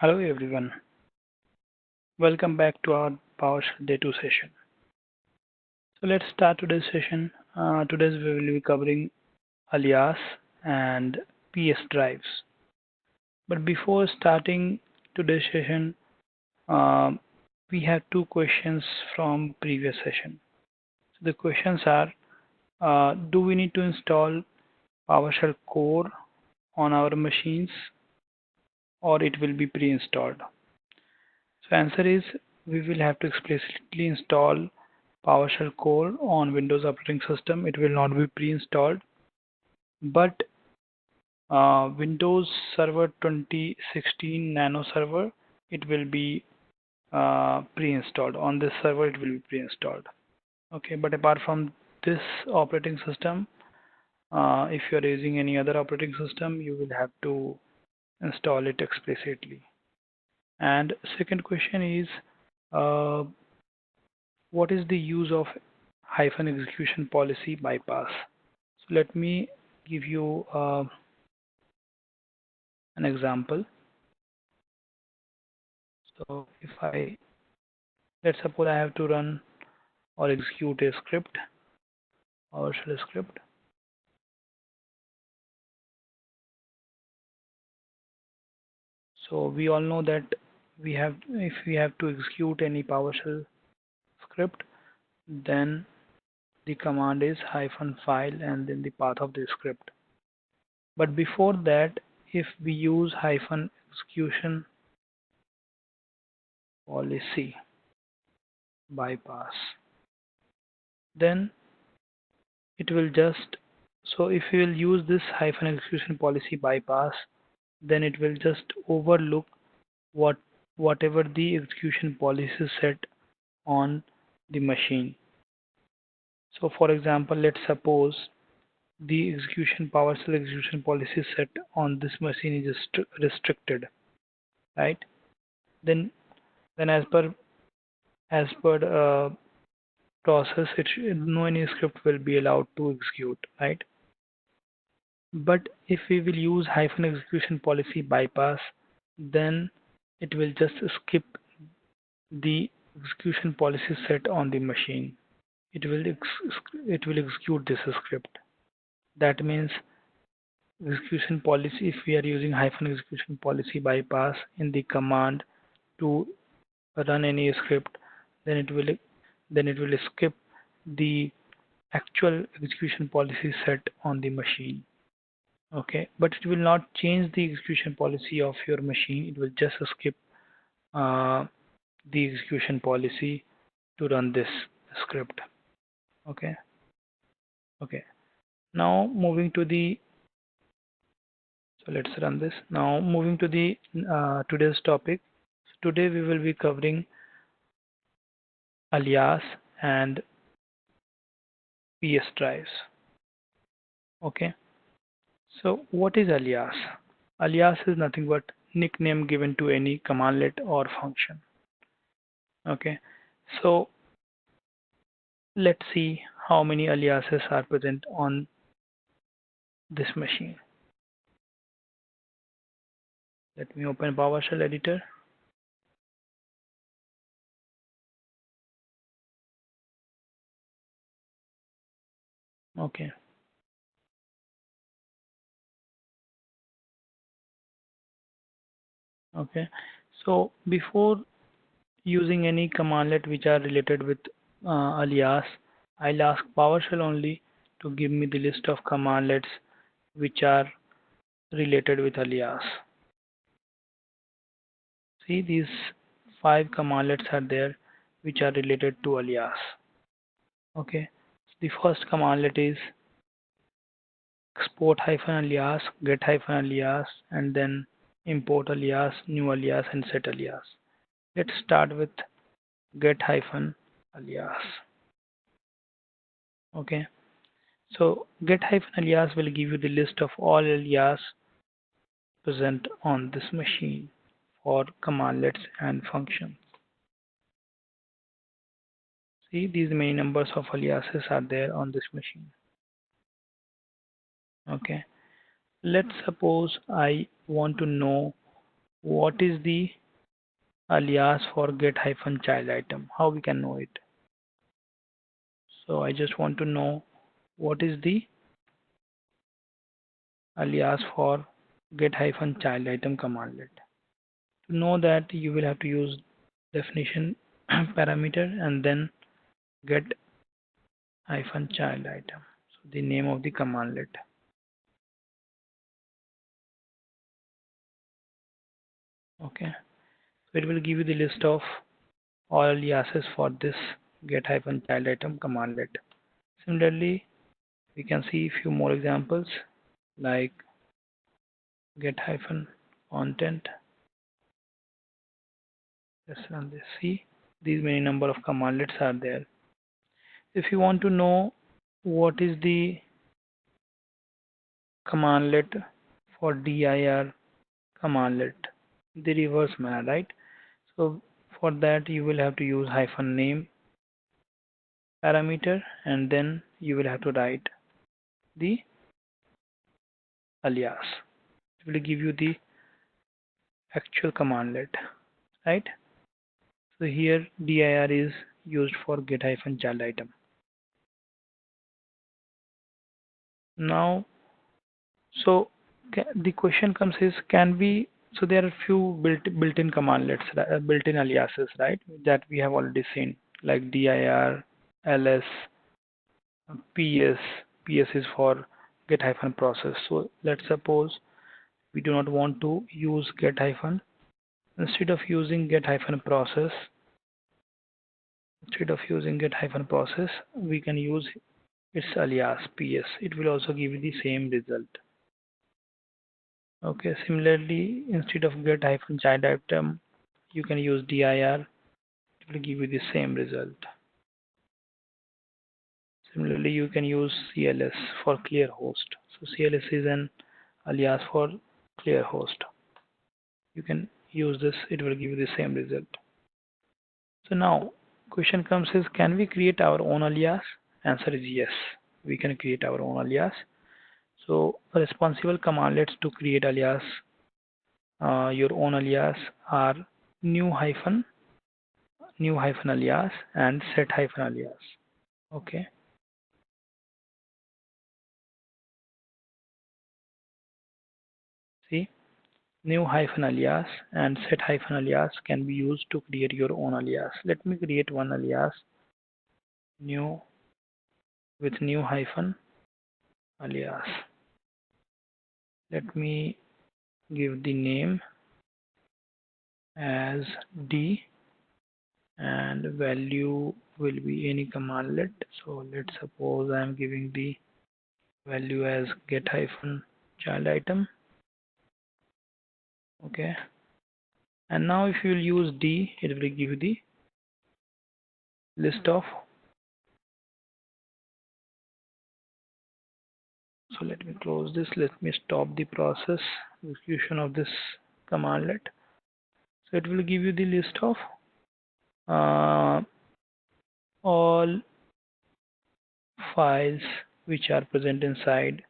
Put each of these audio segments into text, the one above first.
Hello everyone, welcome back to our PowerShell Day 2 session. So let's start today's session. Today we will be covering Alias and PS Drives. But before starting today's session, uh, we have two questions from previous session. So the questions are, do we need to install PowerShell core on our machines or it will be pre-installed? So answer is we will have to explicitly install PowerShell core on Windows operating system. It will not be pre-installed, but Windows Server 2016 Nano Server, it will be pre-installed. On this server, it will be pre-installed. Okay, but apart from this operating system, if you are using any other operating system, you will have to install it explicitly. And second question is, uh, what is the use of hyphen execution policy bypass? So let me give you an example. So if let's suppose I have to run or execute a script, PowerShell script. So we all know that if we have to execute any PowerShell script, then the command is -file and then the path of the script. But before that, if we use hyphen execution policy bypass, then it will just, so if you will use this hyphen execution policy bypass, then it will just overlook whatever the execution policy set on the machine. So for example, let's suppose the PowerShell execution policy set on this machine is restricted, right? Then as per process, no any script will be allowed to execute, right? But if we will use hyphen execution policy bypass, then it will just skip the execution policy set on the machine. It will execute this script. That means execution policy, if we are using hyphen execution policy bypass in the command to run any script, then it will skip the actual execution policy set on the machine. Okay, but it will not change the execution policy of your machine. It will just skip uh, the execution policy to run this script. Okay. Okay, now moving to the, so let's run this. Now moving to the today's topic. Today we will be covering Alias and PS drives. Okay, so what is Alias? Alias is nothing but nickname given to any commandlet or function. Okay, so let's see how many aliases are present on this machine. Let me open PowerShell editor. Okay. Okay. So before using any commandlet which are related with alias, I'll ask PowerShell only to give me the list of commandlets which are related with alias. See, these 5 commandlets are there which are related to alias. Okay. The first commandlet is export-alias, get-alias, and then import alias, new alias, and set alias. Let's start with get-alias. Okay, so get-alias will give you the list of all alias present on this machine for commandlets and functions. See, these many numbers of aliases are there on this machine. Okay, let's suppose I want to know what is the alias for get-child item? How we can know it? So I just want to know what is the alias for get-child item commandlet. To know that, you will have to use definition parameter and then get-child item. So the name of the commandlet. Okay. So it will give you the list of all aliases for this get-child item commandlet. Similarly, we can see a few more examples like get-content. Let's run this. See, these many number of commandlets are there. If you want to know what is the commandlet for dir commandlet, the reverse manner, right? So for that you will have to use -name parameter and then you will have to write the alias. It will give you the actual commandlet, right? So here dir is used for get-child item. Now, so the question comes is, can we, so there are few built-in commandlets, built-in aliases, right? That we have already seen, like dir, ls, ps. ps is for get-process. So let's suppose we do not want to use get-. Instead of using get-process, we can use its alias ps. It will also give you the same result. Okay, similarly, instead of get-child item, you can use dir. It will give you the same result. Similarly, you can use cls for clear host. So cls is an alias for clear host. You can use this, it will give you the same result. So now, question comes is, can we create our own alias? Answer is yes, we can create our own alias. So responsible commandlets to create alias, your own alias, are new hyphen alias and set hyphen alias. Okay. See, new hyphen alias and set hyphen alias can be used to create your own alias. Let me create one alias, new with new hyphen alias. Let me give the name as D and value will be any commandlet. So let's suppose I am giving the value as get-child item. Okay. And now if you will use D, it will give you the list of. So let me close this. Let me stop the process execution of this commandlet. So it will give you the list of all files which are present inside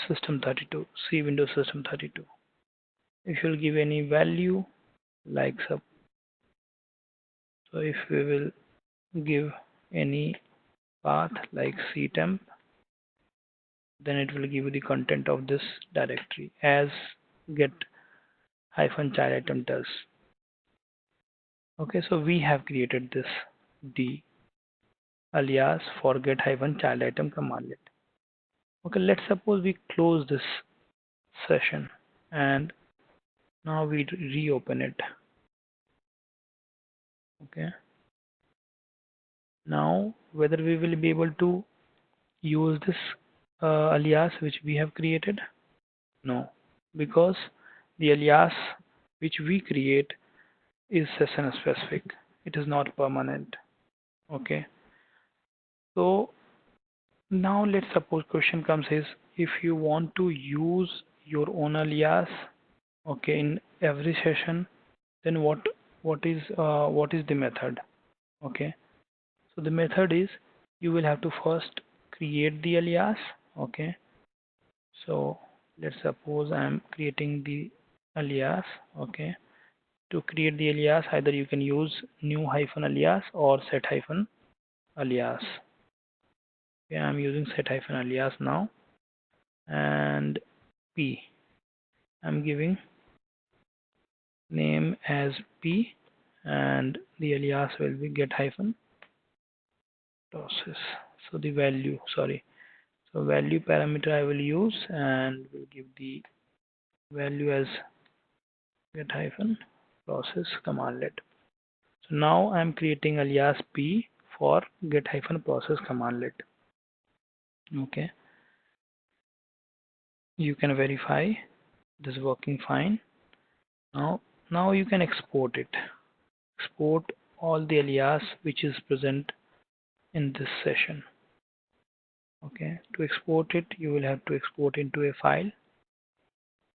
System32, C Windows System32. If you'll give any value like so if we will give any path like ctemp, then it will give you the content of this directory as get-child item does. Okay, so we have created this D alias for get-child item commandlet. Okay, let's suppose we close this session and now we reopen it. Okay, now whether we will be able to use this alias which we have created? No, because the alias which we create is session specific. It is not permanent. Okay, so now let's suppose question comes is, if you want to use your own alias, okay, in every session, then what is the method? Okay, so the method is, you will have to first create the alias. Okay, so let's suppose I am creating the alias. Okay, to create the alias, either you can use new hyphen alias or set hyphen alias. Okay, I'm using set hyphen alias now, and p, I'm giving name as p, and the alias will be get hyphen process. So the value, sorry, so value parameter I will use, and will give the value as get hyphen process commandlet. So now I'm creating alias p for get hyphen process commandlet. Okay, you can verify this is working fine. Now you can export it. Export all the alias which is present in this session. Okay, to export it, you will have to export into a file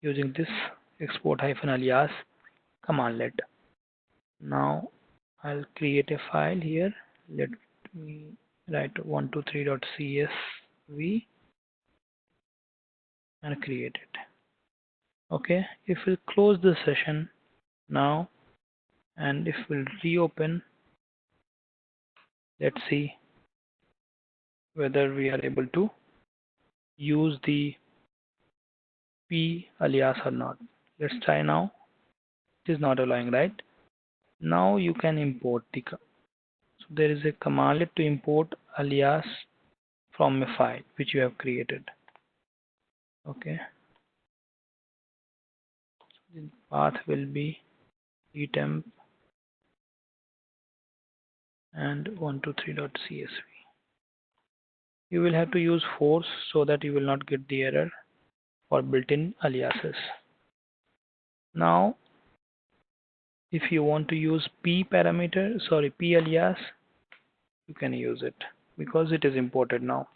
using this export hyphen alias commandlet. Now I'll create a file here. Let me write 123.csv and create it. Okay, if we close the session now, and if we'll reopen, let's see whether we are able to use the p alias or not. Let's try now. It is not allowing, right? Now you can import the, so there is a commandlet to import alias from a file which you have created. Okay, the path will be etemp and 123.csv. You will have to use force so that you will not get the error for built-in aliases. Now if you want to use p parameter, sorry, p alias, you can use it because it is imported now.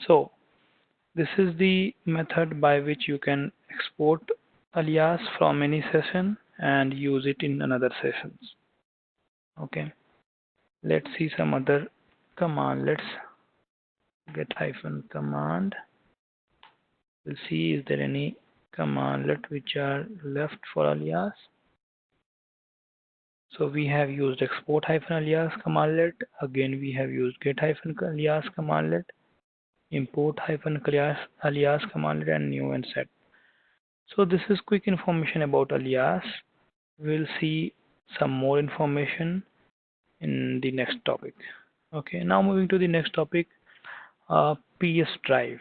So this is the method by which you can export alias from any session and use it in another sessions. Okay, let's see some other command. Let's get hyphen command. We'll see is there any commandlet which are left for alias. So we have used export hyphen alias commandlet. Again we have used get hyphen alias commandlet, import hyphen alias commandlet, and new and set. So this is quick information about alias. We'll see some more information in the next topic. Okay, now moving to the next topic, PS drive.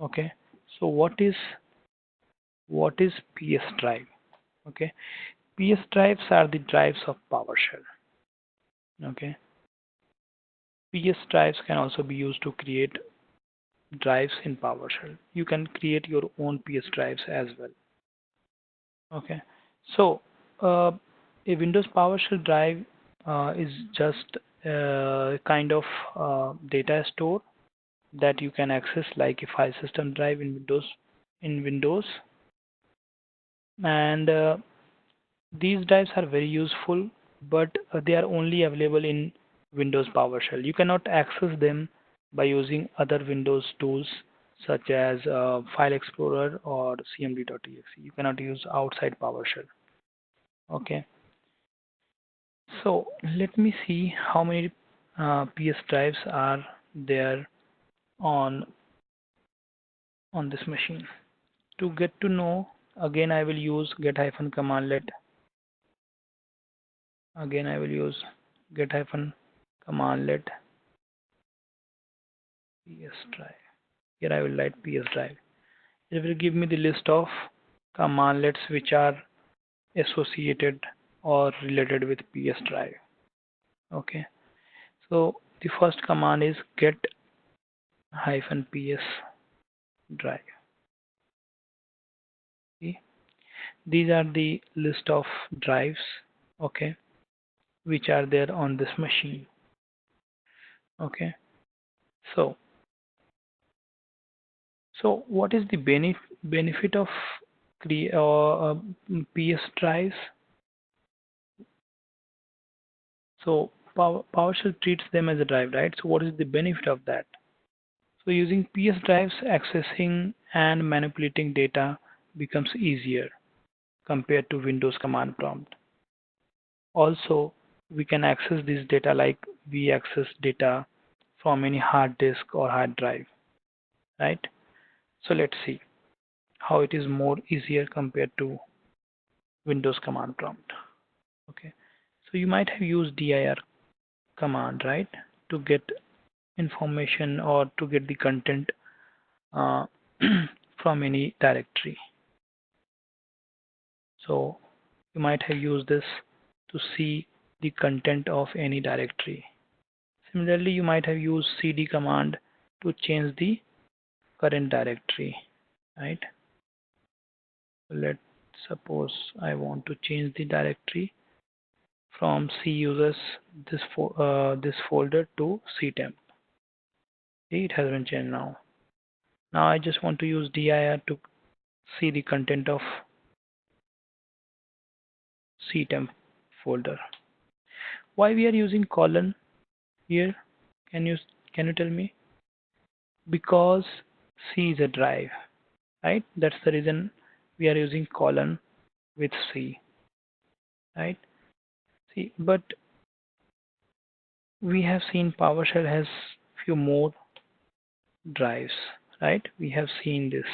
Okay, so what is PS drive? Okay, PS drives are the drives of PowerShell. Okay, PS drives can also be used to create drives in PowerShell. You can create your own PS drives as well. Okay, so a Windows PowerShell drive is just a kind of data store that you can access like a file system drive in Windows, and these drives are very useful, but they are only available in Windows PowerShell. You cannot access them by using other Windows tools such as File Explorer or cmd.exe. You cannot use outside PowerShell. Okay, so let me see how many PS drives are there on this machine. To get to know, again I will use get hyphen commandlet. Again I will use get hyphen commandlet PS drive. Here I will write PS drive. It will give me the list of commandlets which are associated or related with PS drive. Okay, so the first command is get hyphen PS drive. See, these are the list of drives, okay, which are there on this machine. Okay, so what is the benefit of PS drives? So PowerShell treats them as a drive, right? So what is the benefit of that? So using PS drives, accessing and manipulating data becomes easier. compared to Windows command prompt. Also, we can access this data like we access data from any hard disk or hard drive, right? So let's see how it is more easier compared to Windows command prompt. Okay, so you might have used dir command, right, to get information or to get the content uh, from any directory. So you might have used this to see the content of any directory. Similarly, you might have used cd command to change the current directory, right? Let's suppose I want to change the directory from C users this folder to ctemp. See, it has been changed now. Now I just want to use dir to see the content of ctemp folder. Why we are using colon here? Can you can you tell me? Because C is a drive, right? That's the reason we are using colon with C, right? See, but we have seen PowerShell has few more drives, right? We have seen this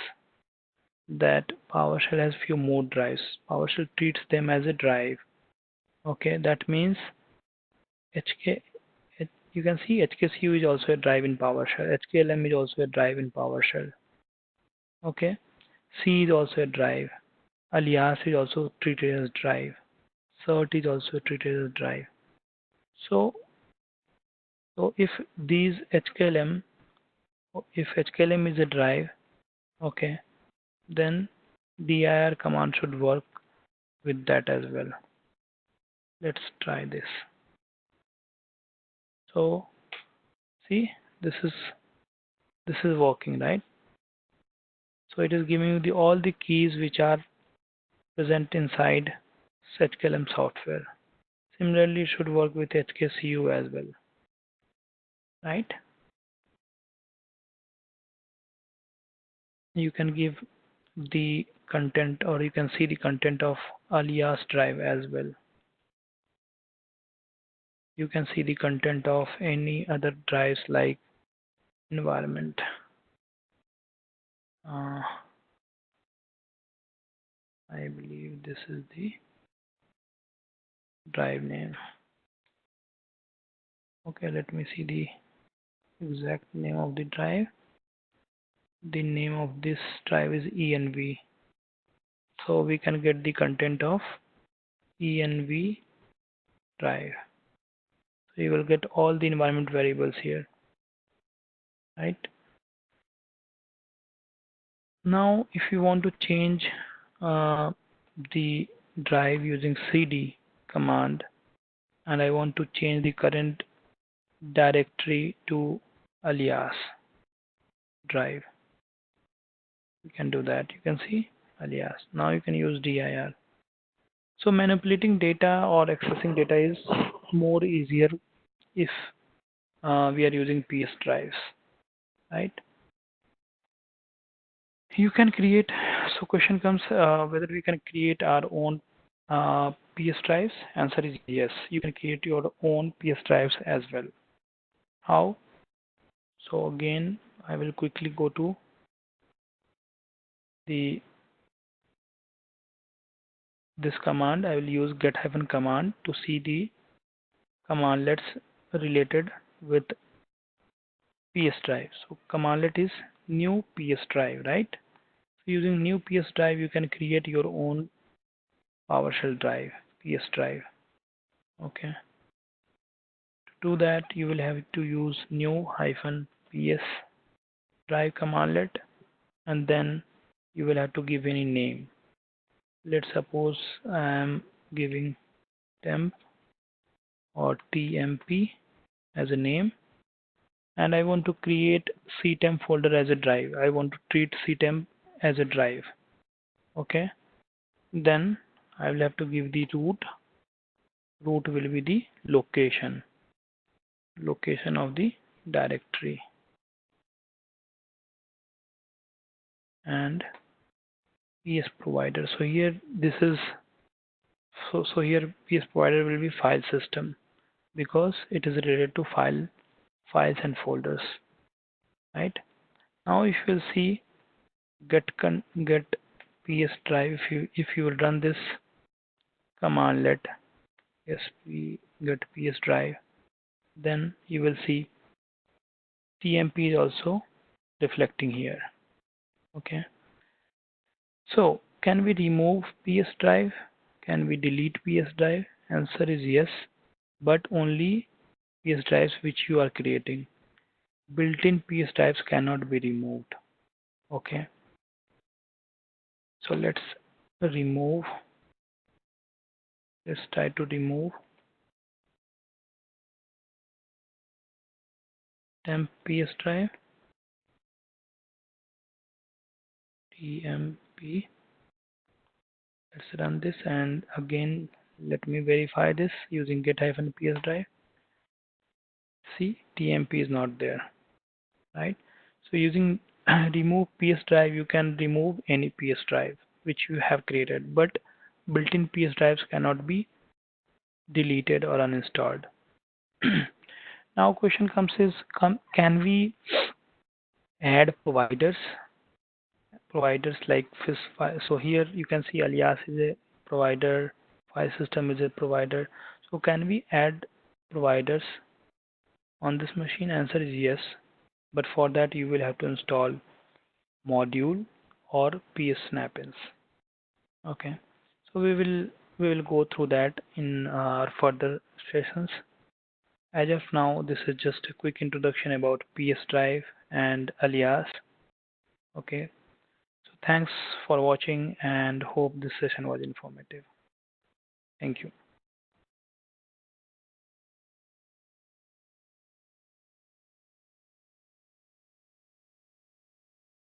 that PowerShell has few more drives. PowerShell treats them as a drive. Okay, that means HK. You can see HKCU is also a drive in PowerShell. HKLM is also a drive in PowerShell. Okay, C is also a drive. Alias is also treated as drive. Cert is also treated as drive. So, if these HKLM, if HKLM is a drive, okay, then dir command should work with that as well. Let's try this. So, see, this is working, right? So it is giving you all the keys which are present inside HKLM software. Similarly, it should work with HKCU as well, right? You can give the content or you can see the content of alias drive as well. You can see the content of any other drives like environment. I believe this is the drive name. Okay, let me see the exact name of the drive. The name of this drive is env. So we can get the content of env drive. So you will get all the environment variables here, right? Now, if you want to change the drive using cd command, and I want to change the current directory to alias drive, you can do that. You can see alias. Now you can use dir. So manipulating data or accessing data is more easier if we are using PSDrives, right? You can create. So question comes whether we can create our own PSDrives. Answer is yes. You can create your own PSDrives as well. How? So again, I will quickly go to the this command. I will use get-command to see the commandlets related with PSDrive. So commandlet is new PSDrive, right? So using new PSDrive, you can create your own PowerShell drive, PSDrive. Okay. To do that, you will have to use new-ps drive commandlet, and then you will have to give any name. Let's suppose I am giving temp or tmp as a name, and I want to create ctemp folder as a drive. I want to treat ctemp as a drive. Okay, then I will have to give the root. Root will be the location of the directory, and PS provider. So here this is so here PS provider will be file system because it is related to files and folders, right? Now if you will see get PS drive, if you will run this command, let sp get PS drive, then you will see TMP is also reflecting here. Okay, so can we remove PS drive? Can we delete PS drive? Answer is yes, but only PS drives which you are creating. Built-in PS drives cannot be removed. Okay, so remove. Let's try to remove temp PS drive, tmp. Let's run this and again let me verify this using get-ps drive. See, tmp is not there, right? So using remove PS drive, you can remove any PS drive which you have created, but built-in PS drives cannot be deleted or uninstalled. Now question comes is, can we add providers like fish file? So here you can see Alias is a provider, file system is a provider. So can we add providers on this machine? Answer is yes, but for that you will have to install module or PS snap-ins. Okay, so we will go through that in our further sessions. As of now, this is just a quick introduction about PS Drive and Alias. Okay, so thanks for watching and hope this session was informative. Thank you.